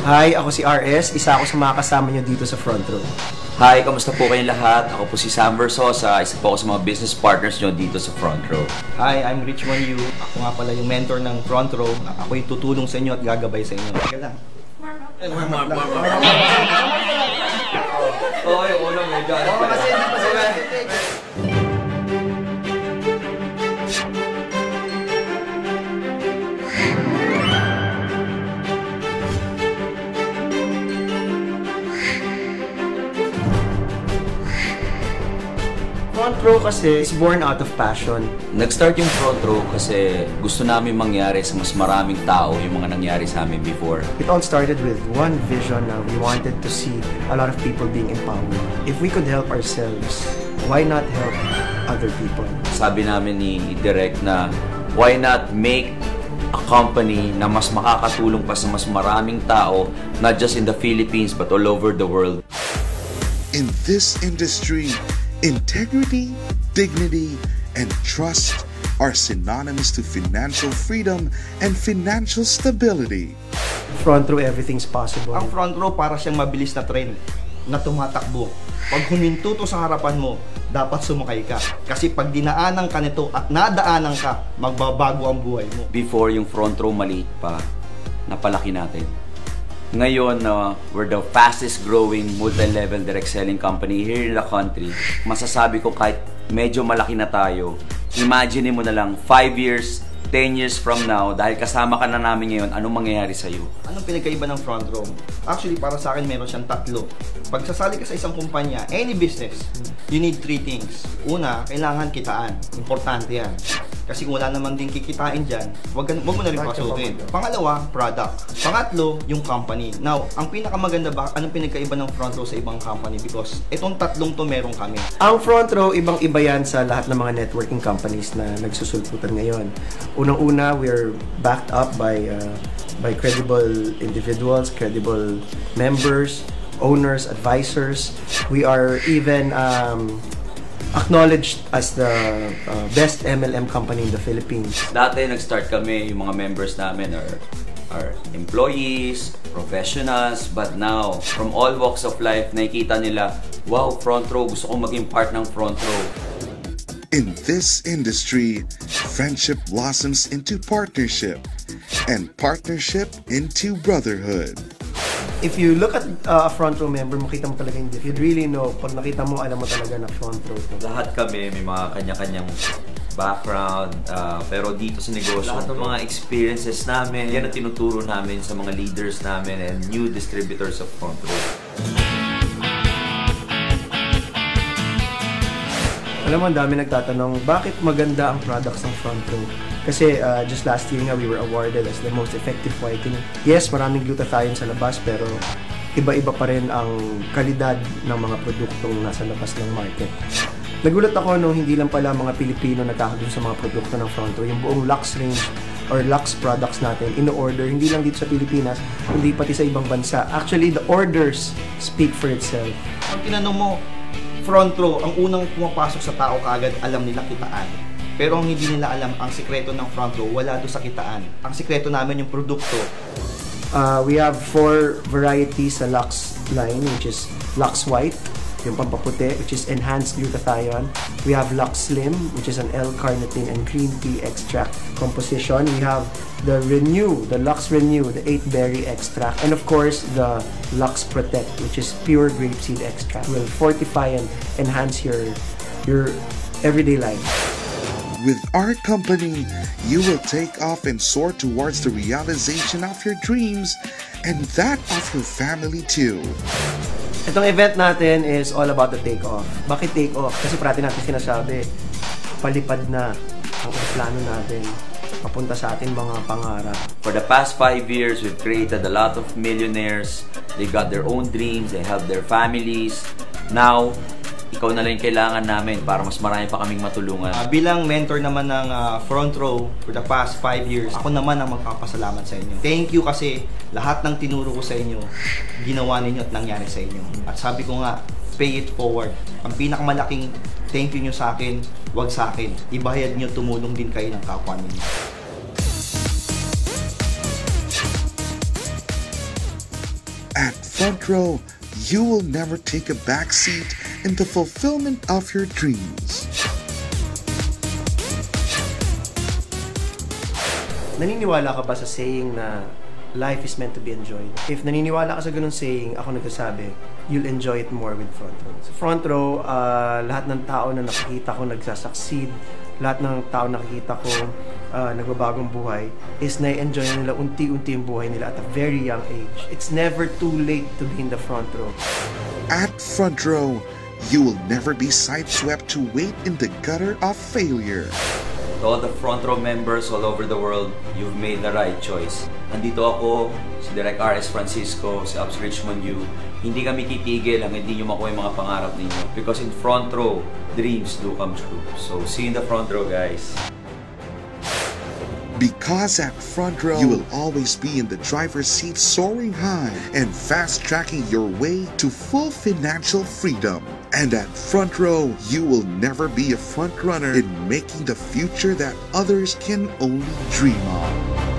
Hi, ako si RS. Isa ako sa mga kasama nyo dito sa Front Row. Hi, kamusta po kayong lahat? Ako po si Sam Versosa, isa po ako sa mga business partners nyo dito sa Front Row. Hi, I'm Richmond Yu. Ako nga pala yung mentor ng Front Row. Ako yung tutulong sa inyo at gagabay sa inyo. Teka lang. Okay, unang medyo. Front Row kasi is born out of passion. Nag-start yung Front Row kasi gusto namin mangyari sa mas maraming tao yung mga nangyari sa amin before. It all started with one vision na we wanted to see a lot of people being empowered. If we could help ourselves, why not help other people? Sabi namin ni Direk na why not make a company na mas makakatulong pa sa mas maraming tao, not just in the Philippines but all over the world. In this industry, integrity, dignity, and trust are synonymous to financial freedom and financial stability. Front Row, everything's possible. Ang Front Row para siyang mabilis na train na tumatakbo. Pag huminto to sa harapan mo, dapat sumakay ka. Kasi pag dinaanan ka nito at nadaanan ka, magbabago ang buhay mo. Before yung Front Row maliit pa, napalaki natin. Ngayon, we're the fastest growing multi-level direct selling company here in the country. Masasabi ko kahit medyo malaki na tayo, imagine mo na lang 5 years, 10 years from now, dahil kasama ka na namin ngayon, anong mangyayari sa'yo? Anong pinagkaiba ng Front Row? Actually, para sa akin, meron siyang tatlo. Pag sasali ka sa isang kumpanya, any business, you need 3 things. Una, kailangan kitaan. Importante yan. Kasi kung wala naman din kikitain dyan, wag mo na rin pasukin. Pangalawa, product. Pangatlo, yung company. Now, ang pinakamaganda ba, anong pinagkaiba ng Front Row sa ibang company? Because itong tatlong to meron kami. Ang Front Row, ibang-iba yan sa lahat ng mga networking companies na nagsusulputan ngayon. Unang-una, we're backed up by credible individuals, credible members, owners, advisors. We are even acknowledged as the best MLM company in the Philippines. Dati nag-start kami, yung mga members namin are employees, professionals, but now, from all walks of life, nakikita nila, wow, Front Row, gusto kong maging part ng Front Row. In this industry, friendship blossoms into partnership, and partnership into brotherhood. If you look at a Front Row member, makita mo talaga hindi. You'd really know, pag nakita mo, alam mo talaga na Front Row to. Lahat kami may mga kanya-kanyang background, pero dito sa negosyo, lahat ng mga experiences namin, yan ang tinuturo namin sa mga leaders namin and new distributors of Front Row. Alam mo, ang dami nagtatanong, bakit maganda ang products ng Front Row? Kasi just last year nga, we were awarded as the most effective whitening. Yes, maraming glutathione sa labas, pero iba-iba pa rin ang kalidad ng mga produktong nasa labas ng market. Nagulat ako nung hindi lang pala mga Pilipino nagkakaroon sa mga produkto ng Front Row. Yung buong Lux range or Lux products natin, in-order, hindi lang dito sa Pilipinas, hindi pati sa ibang bansa. Actually, the orders speak for itself. Pag tinanong mo, Front Row, ang unang pumapasok sa tao kaagad, alam nila kitaan. Pero ang hindi nila alam, ang sikreto ng Front Row, wala doon sa kitaan. Ang sikreto namin yung produkto. We have 4 varieties sa Lux line, which is Lux White, yung pampaputi, which is enhanced glutathione. We have Lux Slim, which is an L-carnitine and green tea extract composition. We have the Renew, the Lux Renew, the 8-berry extract. And of course, the Lux Protect, which is pure grapeseed extract. Will fortify and enhance your everyday life. With our company, you will take off and soar towards the realization of your dreams and that of your family too. Itong event natin is all about the take-off. Bakit take-off? Kasi parati natin sinasabi, palipad na ang plano natin papunta sa ating mga pangarap. For the past 5 years, we've created a lot of millionaires. They got their own dreams, they help their families. Now, ikaw na lang yung kailangan namin para mas marami pa kaming matulungan. Bilang mentor naman ng Front Row for the past 5 years, ako naman ang magpapasalamat sa inyo. Thank you kasi lahat ng tinuro ko sa inyo, ginawa ninyo at nangyari sa inyo. At sabi ko nga, pay it forward. Ang pinakamalaking thank you nyo sa akin, wag sa akin. Ibahayad nyo, tumulong din kayo ng kapwa ninyo. front row, you will never take a backseat in the fulfillment of your dreams. Naniniwala ka ba sa saying na life is meant to be enjoyed? If naniniwala ka sa ganun saying, ako nagsasabi, you'll enjoy it more with front row. Sa front row, lahat ng tao na nakikita ko nagsasucceed, lahat ng tao nakikita ko nagbabagong buhay, is na-enjoy nila unti-unti yung buhay nila at a very young age. It's never too late to be in the front row. At front row, you will never be sideswept to wait in the gutter of failure. To all the front row members all over the world, you've made the right choice. Andito ako, si Direk R.S. Francisco, si Ops Richmond Yu. Hindi kami titigil hanggang hindi nyo makuha yung mga pangarap ninyo. Because in front row, dreams do come true. So, see you in the front row, guys. Because at front row, you will always be in the driver's seat soaring high and fast-tracking your way to full financial freedom. And at front row, you will never be a front runner in making the future that others can only dream of.